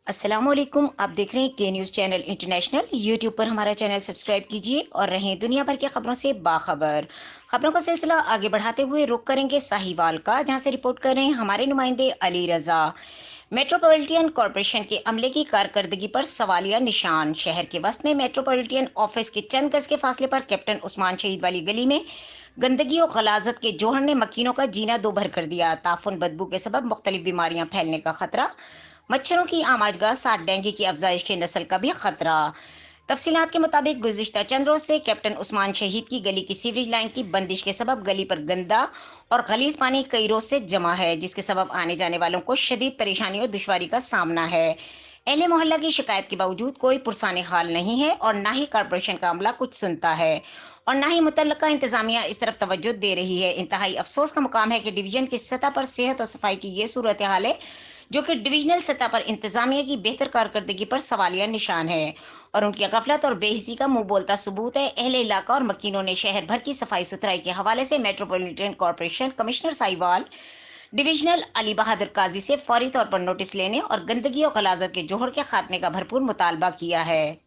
अस्सलाम वालेकुम। आप देख रहे हैं के न्यूज़ चैनल इंटरनेशनल। यूट्यूब पर हमारा चैनल सब्सक्राइब कीजिए और रहें दुनिया भर की खबरों से बाखबर। खबरों का सिलसिला आगे बढ़ाते हुए रुक करेंगे साहिवाल का, जहां से रिपोर्ट कर रहे हैं हमारे नुमाइंदे अली रजा। मेट्रोपॉलिटन कॉरपोरेशन के अमले की कारकर्दगी पर सवालिया निशान। शहर के वस्त में मेट्रोपॉलिटन ऑफिस के चंद गज के फासले पर कैप्टन उस्मान शहीद वाली गली में गंदगी और गलाजत के जोहर ने मक्खियों का जीना दो भर कर दिया। ताफुन बदबू के सबब मुख्तलिफ बीमारियां फैलने का खतरा। मच्छरों की आमाजगाह साथ डेंगू की अफजाइश की नस्ल का भी खतरा। तफसीलात के मुताबिक गुज़िश्ता चंद रोज से कैप्टन उस्मान शहीद की गली की सीवरेज लाइन की बंदिश के सबब गली पर गंदा और गलीज पानी कई रोज से जमा है, जिसके सबब आने जाने वालों को शदीद परेशानी और दुश्वारी का सामना है। अहले मोहल्ला की शिकायत के बावजूद कोई पुरसाने हाल नहीं है और ना ही कारपोरेशन का अमला कुछ सुनता है और ना ही मुतल्लका इंतजामिया इस तरफ तवज्जो दे रही है। इंतहाई अफसोस का मुकाम है कि डिवीजन की सतह पर सेहत और सफाई की ये सूरत हाल है जो कि डिविजनल सतह पर इंतजामिया की बेहतर कारकर्दगी पर सवालिया निशान है और उनकी गफलत और बेहिसी का मुंह बोलता सबूत है। अहले इलाका और मकीनों ने शहर भर की सफाई सुथराई के हवाले से metropolitan corporation commissioner Sahiwal, divisional Ali Bahadur Qazi से फौरी तौर पर नोटिस लेने और गंदगी और गलाजत के जोहर के खात्मे का भरपूर मुतालबा किया है।